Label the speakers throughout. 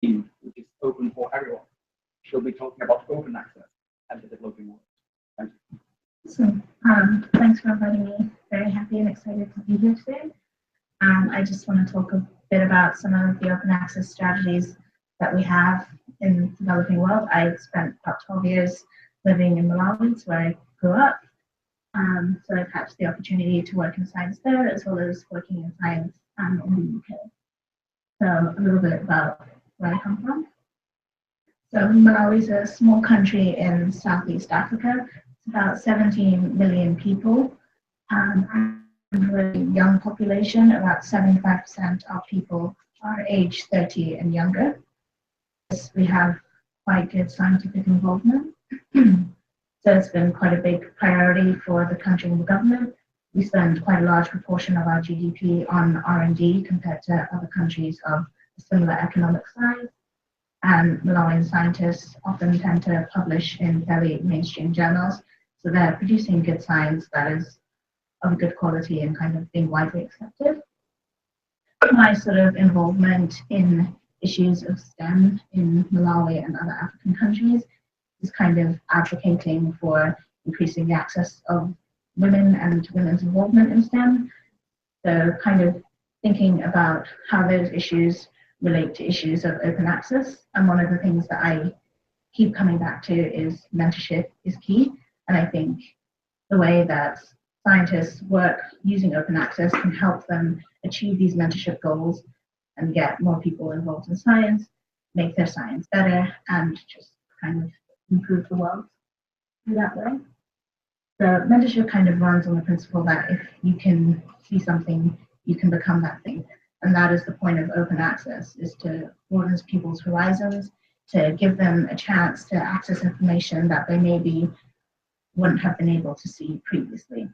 Speaker 1: which is open for everyone. She'll be talking about open access and the developing world. Thank you.
Speaker 2: So, thanks for inviting me. Very happy and excited to be here today. I just want to talk a bit about some of the open access strategies that we have in the developing world. I spent about 12 years living in Malawi, where I grew up. So I've had the opportunity to work in science there, as well as working in science in the UK. So a little bit about where I come from. So Malawi is a small country in Southeast Africa. It's about 17 million people, and with a young population, about 75% of people are age 30 and younger. We have quite good scientific involvement. So it's been quite a big priority for the country and the government. We spend quite a large proportion of our GDP on R&D compared to other countries of a similar economic size. And Malawian scientists often tend to publish in fairly mainstream journals. So they're producing good science that is of good quality and kind of being widely accepted. My sort of involvement in issues of STEM in Malawi and other African countries is kind of advocating for increasing the access of women and women's involvement in STEM. So kind of thinking about how those issues relate to issues of open access. And one of the things that I keep coming back to is mentorship is key. And I think the way that scientists work using open access can help them achieve these mentorship goals and get more people involved in science, make their science better, and just kind of improve the world in that way. The mentorship kind of runs on the principle that if you can see something, you can become that thing. And that is the point of open access, is to broaden people's horizons, to give them a chance to access information that they maybe wouldn't have been able to see previously.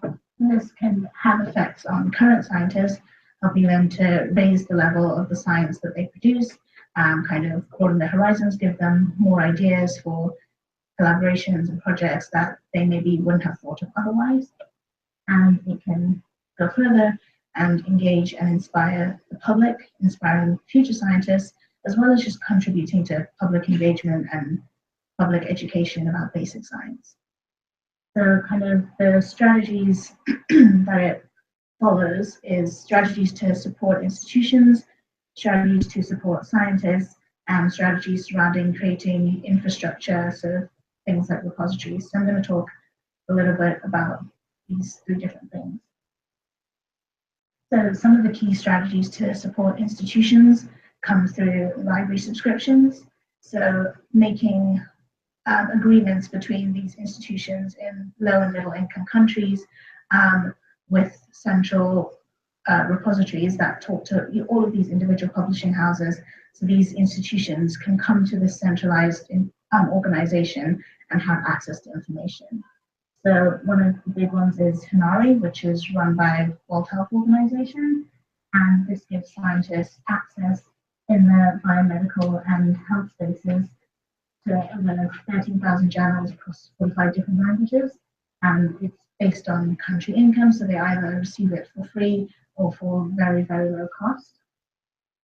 Speaker 2: And this can have effects on current scientists, helping them to raise the level of the science that they produce, kind of broaden their horizons, give them more ideas for collaborations and projects that they maybe wouldn't have thought of otherwise. And they can go further and engage and inspire the public, inspiring future scientists, as well as just contributing to public engagement and public education about basic science. So kind of the strategies that it follows is strategies to support institutions, strategies to support scientists, and strategies surrounding creating infrastructure, so things like repositories. So I'm going to talk a little bit about these three different things. So some of the key strategies to support institutions come through library subscriptions. So making agreements between these institutions in low and middle income countries with central repositories that talk to all of these individual publishing houses, so these institutions can come to this centralized organization and have access to information. So one of the big ones is HINARI, which is run by World Health Organization, and this gives scientists access in the biomedical and health spaces to over 13,000 journals across 45 different languages, and it's based on country income, so they either receive it for free or for very, very low cost.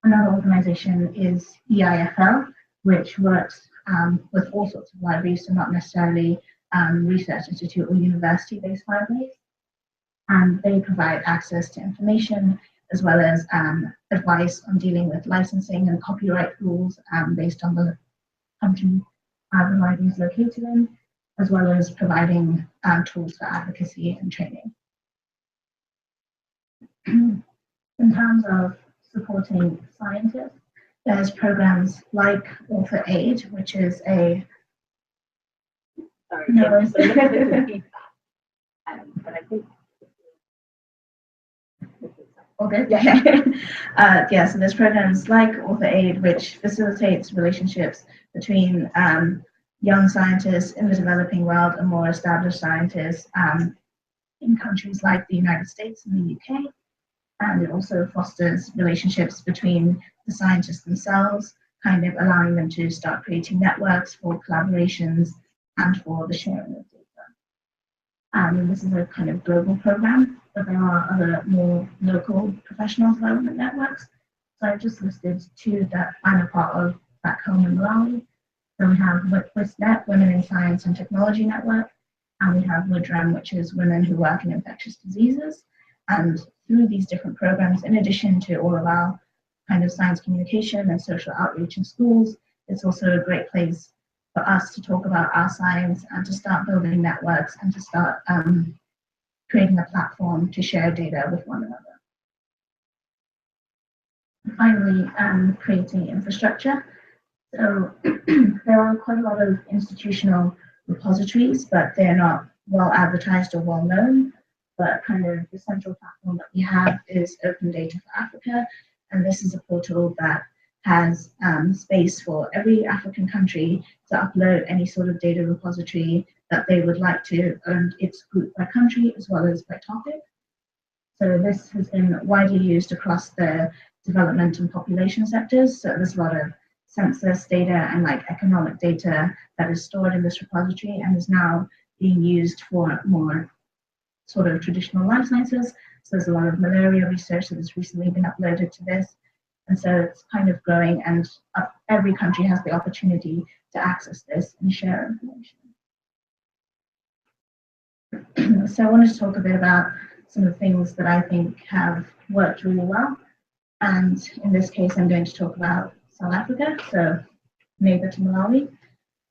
Speaker 2: Another organization is EIFL, which works with all sorts of libraries, so not necessarily research institute or university-based libraries. And they provide access to information as well as advice on dealing with licensing and copyright rules based on the country the library is located in, as well as providing tools for advocacy and training. In terms of supporting scientists, there's programs like Author Aid, which is a
Speaker 3: Sorry,
Speaker 2: no,
Speaker 3: but I think
Speaker 2: all good. Yeah, so there's programs like Author Aid, which facilitates relationships between young scientists in the developing world and more established scientists in countries like the United States and the UK. And it also fosters relationships between the scientists themselves, kind of allowing them to start creating networks for collaborations and for the sharing of data. And this is a kind of global program, but there are other more local professional development networks. So I've just listed two that I'm a part of back home in Malawi. So we have WISNet, Women in Science and Technology Network, and we have WIDREM, which is Women Who Work in Infectious Diseases. And through these different programs, in addition to all of our kind of science communication and social outreach in schools, it's also a great place for us to talk about our science and to start building networks and to start creating a platform to share data with one another. Finally, creating infrastructure. So there are quite a lot of institutional repositories, but they're not well advertised or well known. But kind of the central platform that we have is Open Data for Africa, and this is a portal that has space for every African country to upload any sort of data repository that they would like to, and it's grouped by country as well as by topic. So this has been widely used across the development and population sectors. So there's a lot of census data and like economic data that is stored in this repository and is now being used for more sort of traditional life sciences. So there's a lot of malaria research that has recently been uploaded to this. And so it's kind of growing, and every country has the opportunity to access this and share information. So I wanted to talk a bit about some of the things that I think have worked really well. And in this case, I'm going to talk about South Africa, so neighbor to Malawi.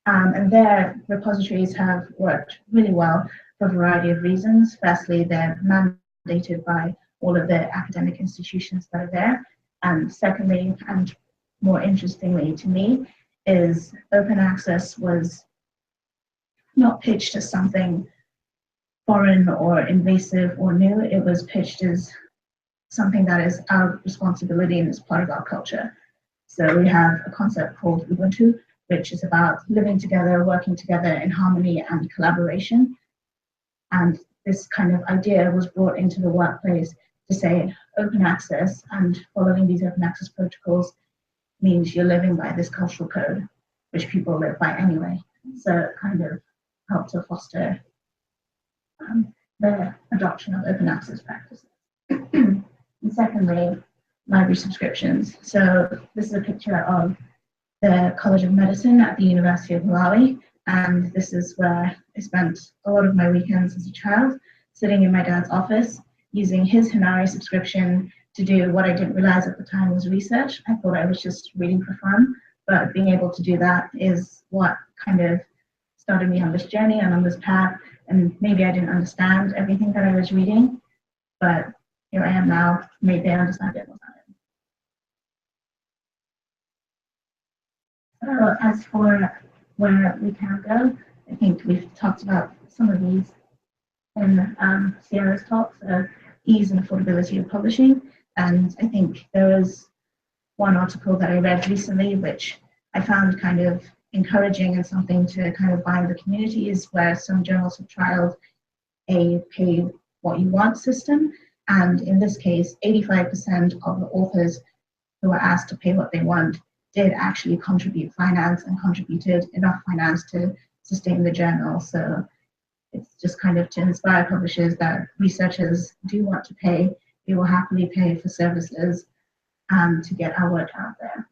Speaker 2: And their repositories have worked really well for a variety of reasons. Firstly, they're mandated by all of the academic institutions that are there. And secondly, and more interestingly to me, is open access was not pitched as something foreign or invasive or new. It was pitched as something that is our responsibility and is part of our culture. So we have a concept called Ubuntu, which is about living together, working together in harmony and collaboration. And this kind of idea was brought into the workplace to say open access and following these open access protocols means you're living by this cultural code, which people live by anyway. So it kind of helped to foster the adoption of open access practices. And secondly, library subscriptions. So this is a picture of the College of Medicine at the University of Malawi. And this is where I spent a lot of my weekends as a child, sitting in my dad's office, using his Hinari subscription to do what I didn't realize at the time was research. I thought I was just reading for fun, but being able to do that is what kind of started me on this journey and on this path. And maybe I didn't understand everything that I was reading, but here I am now, maybe I understand it more. So as for where we can go, I think we've talked about some of these in Sierra's talk, so ease and affordability of publishing. And I think there was one article that I read recently, which I found kind of encouraging and something to kind of bind the community, is where some journals have trialed a pay what you want system. And in this case, 85% of the authors who were asked to pay what they want did actually contribute finance and contributed enough finance to sustain the journal. So it's just kind of to inspire publishers that researchers do want to pay. They will happily pay for services to get our work out there.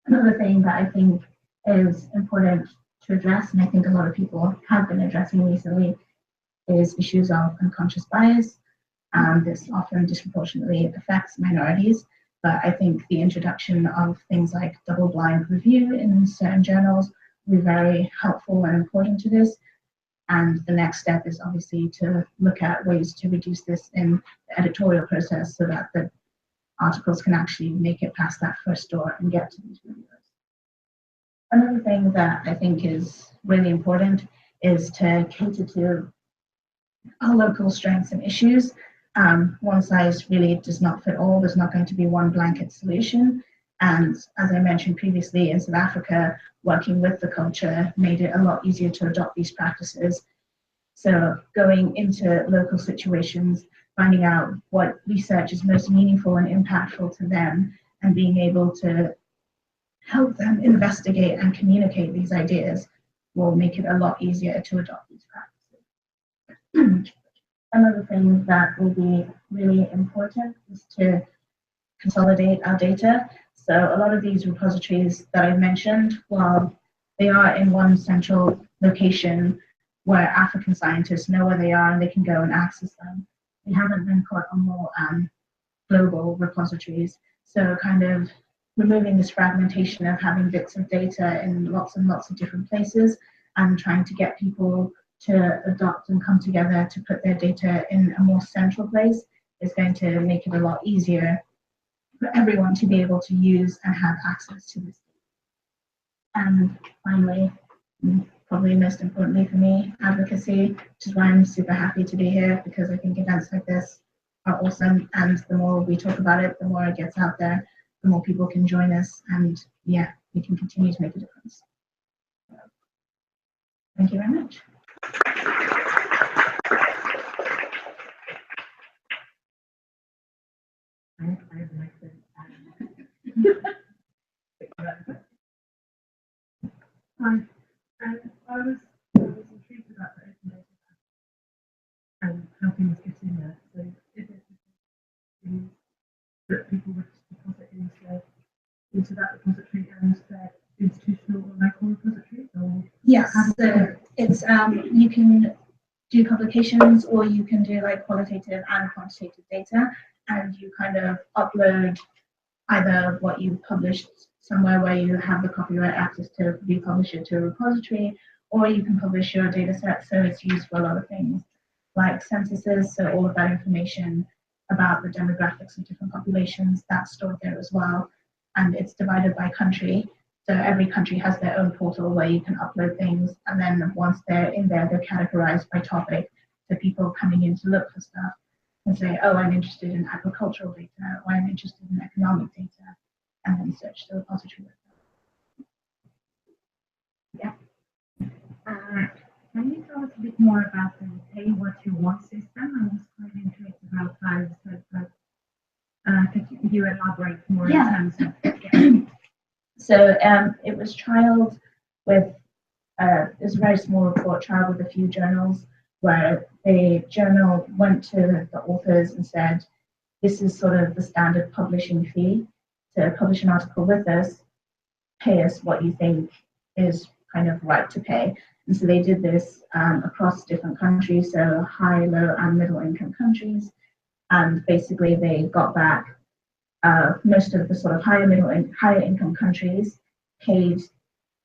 Speaker 2: Another thing that I think is important to address, and I think a lot of people have been addressing recently, is issues of unconscious bias. This often disproportionately affects minorities, but I think the introduction of things like double-blind review in certain journals will be very helpful and important to this. And the next step is obviously to look at ways to reduce this in the editorial process so that the articles can actually make it past that first door and get to these reviewers. Another thing that I think is really important is to cater to our local strengths and issues. One size really does not fit all. There's not going to be one blanket solution. And as I mentioned previously, in South Africa, working with the culture made it a lot easier to adopt these practices. So going into local situations, finding out what research is most meaningful and impactful to them, and being able to help them investigate and communicate these ideas will make it a lot easier to adopt these practices. Another thing that will be really important is to Consolidate Our Data. So a lot of these repositories that I mentioned, while they are in one central location where African scientists know where they are and they can go and access them, they haven't been put on more global repositories. So kind of removing this fragmentation of having bits of data in lots and lots of different places and trying to get people to adopt and come together to put their data in a more central place is going to make it a lot easier for everyone to be able to use and have access to this. And finally, probably most importantly for me, advocacy, which is why I'm super happy to be here, because I think events like this are awesome, and the more we talk about it, the more it gets out there, the more people can join us, and yeah, we can continue to make a difference. Thank you very much.
Speaker 4: Hi. I was intrigued about the open data and how things get in there. So is it things that people would deposit into that repository and their institutional or local repository? Or
Speaker 2: yes, so it's you can do publications, or you can do like qualitative and quantitative data, and you kind of upload either what you published somewhere where you have the copyright access to republish it to a repository, or you can publish your data set. So it's used for a lot of things like censuses, so all of that information about the demographics of different populations, that's stored there as well. And it's divided by country. So every country has their own portal where you can upload things. And then once they're in there, they're categorized by topic. So people coming in to look for stuff and say, oh, I'm interested in agricultural data, or I'm interested in economic data, and then search the repository with that.
Speaker 5: Yeah. Can you tell us a bit more about the pay what you want system? I was quite intrigued about how you said that. Could you elaborate more in terms of? Yeah.
Speaker 2: So it was trialed with, it was a very small report, trialed with a few journals, where the journal went to the authors and said, this is sort of the standard publishing fee to publish an article with us, pay us what you think is kind of right to pay. And so they did this across different countries, so high, low, and middle income countries. And basically they got back most of the sort of higher income countries paid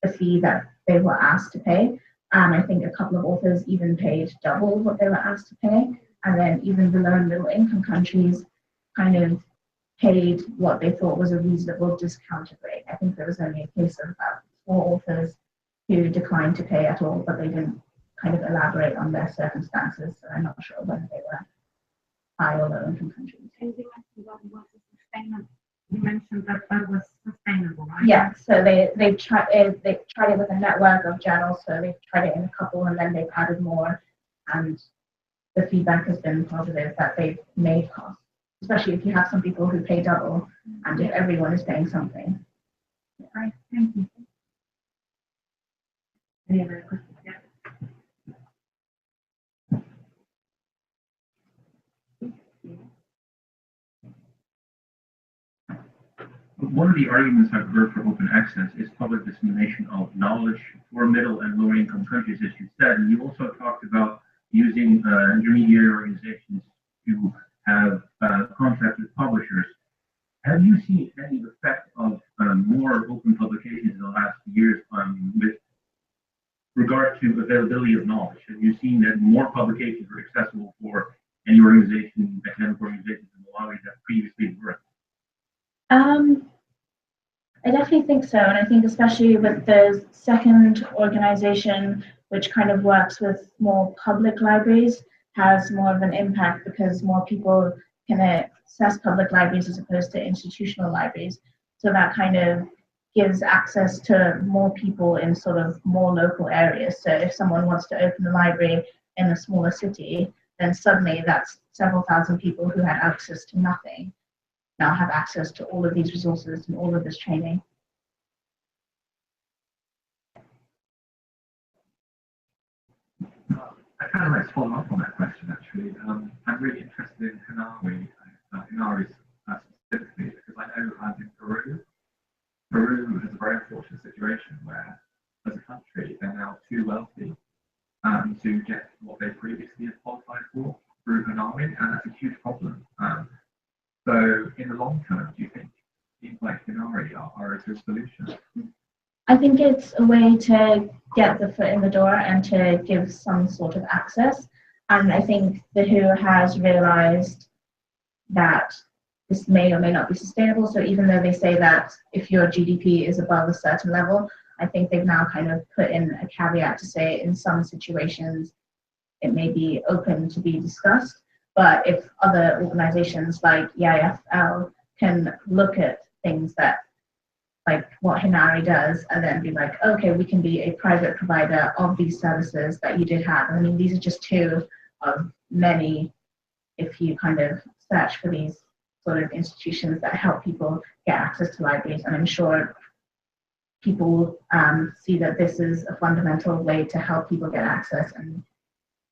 Speaker 2: the fee that they were asked to pay. And I think a couple of authors even paid double what they were asked to pay. And then even the low and middle income countries kind of paid what they thought was a reasonable discounted rate. I think there was only a case of about 4 authors who declined to pay at all, but they didn't kind of elaborate on their circumstances. So I'm not sure whether they were high or low income countries.
Speaker 5: And you mentioned that was sustainable. You mentioned that that was sustainable, right?
Speaker 2: Yeah, so they tried it with a network of journals. So they tried it in a couple, and then they've added more, and the feedback has been positive that they've made costs, especially if you have some people who pay double, and if everyone is paying something.
Speaker 5: Right. Thank you.
Speaker 4: Any other questions? Yeah.
Speaker 6: One of the arguments I've heard for open access is public dissemination of knowledge for middle and lower income countries, as you said. And you also talked about using intermediary organizations to have contracts with publishers. Have you seen any effect of more open publications in the last years with regard to availability of knowledge? Have you seen that more publications are accessible for any organization, academic organizations in Malawi that previously weren't?
Speaker 2: I definitely think so, and I think especially with the second organization, which kind of works with more public libraries, has more of an impact because more people can access public libraries as opposed to institutional libraries. So that kind of gives access to more people in sort of more local areas. So if someone wants to open a library in a smaller city, then suddenly that's several thousand people who had access to nothing now have access to all of these resources and all of this training.
Speaker 7: I kind of like to follow up on that question actually. I'm really interested in Hanawi. Hanawi's specifically because I know in Peru has a very unfortunate situation where, as a country, they're now too wealthy to get what they previously had qualified for through Hanami, and that's a huge problem. So, in the long term, do you think things like Hanami are a good solution?
Speaker 2: I think it's a way to get the foot in the door and to give some sort of access. And I think the WHO has realized that this may or may not be sustainable. So even though they say that if your GDP is above a certain level, I think they've now kind of put in a caveat to say in some situations it may be open to be discussed. But if other organizations like EIFL can look at things that, like what Hinari does, and then be like, okay, we can be a private provider of these services that you did have. I mean, these are just two of many, if you kind of search for these sort of institutions that help people get access to libraries. And I'm sure people will see that this is a fundamental way to help people get access. And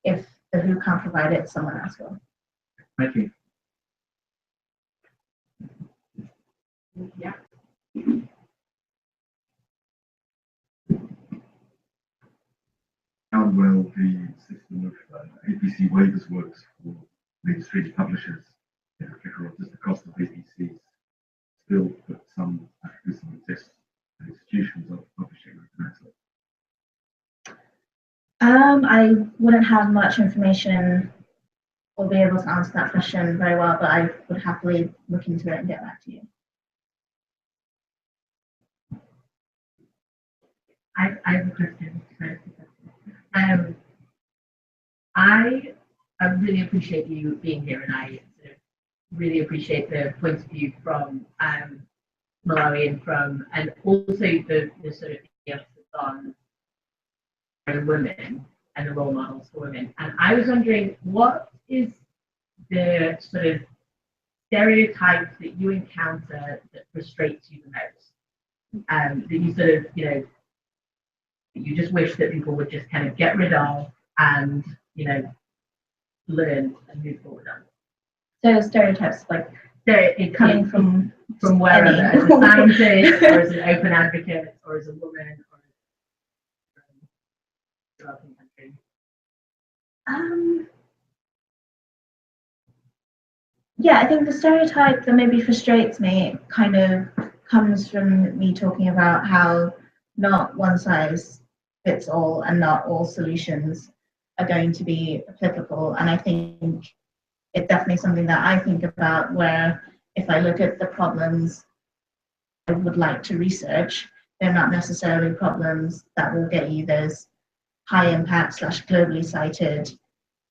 Speaker 2: if the WHO can't provide it, someone else will.
Speaker 6: Thank you.
Speaker 3: Yeah.
Speaker 8: How well the system of APC waivers works for mainstream publishers. Does the cost of APCs still put some tests and institutions of publishing automatically?
Speaker 2: I wouldn't have much information or be able to answer that question very well, but I would happily look into it and get back to you.
Speaker 5: I have a question. I really appreciate you being here, and I sort of really appreciate the point of view from Malawi and also the sort of emphasis on women and the role models for women. And I was wondering, what is the sort of stereotype that you encounter that frustrates you the most? That you sort of, you just wish that people would just kind of get rid of and, learn and move forward on.
Speaker 2: So stereotypes, like
Speaker 5: It
Speaker 2: coming from
Speaker 5: wherever,
Speaker 2: any.
Speaker 5: as a scientist, or as an open advocate, or as a woman, or from a developing country.
Speaker 2: Yeah, I think the stereotype that maybe frustrates me kind of comes from me talking about how not one size fits all and not all solutions are going to be applicable. And I think it's definitely something that I think about, where if I look at the problems I would like to research, they're not necessarily problems that will get you those high impact / globally cited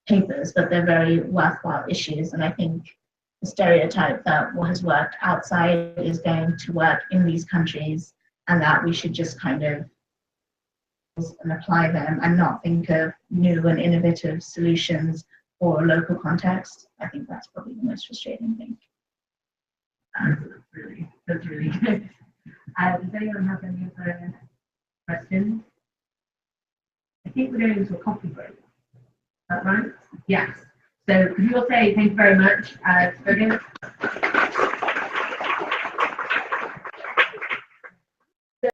Speaker 2: papers, but they're very worthwhile issues. And I think the stereotype that what has worked outside is going to work in these countries, and that we should just kind of and apply them and not think of new and innovative solutions for a local context. I think that's probably the most frustrating thing.
Speaker 5: That's really good. Does anyone have any other questions? I think we're going into a coffee break. Is that right? Yes. So could you all say thank you very much, Fergus?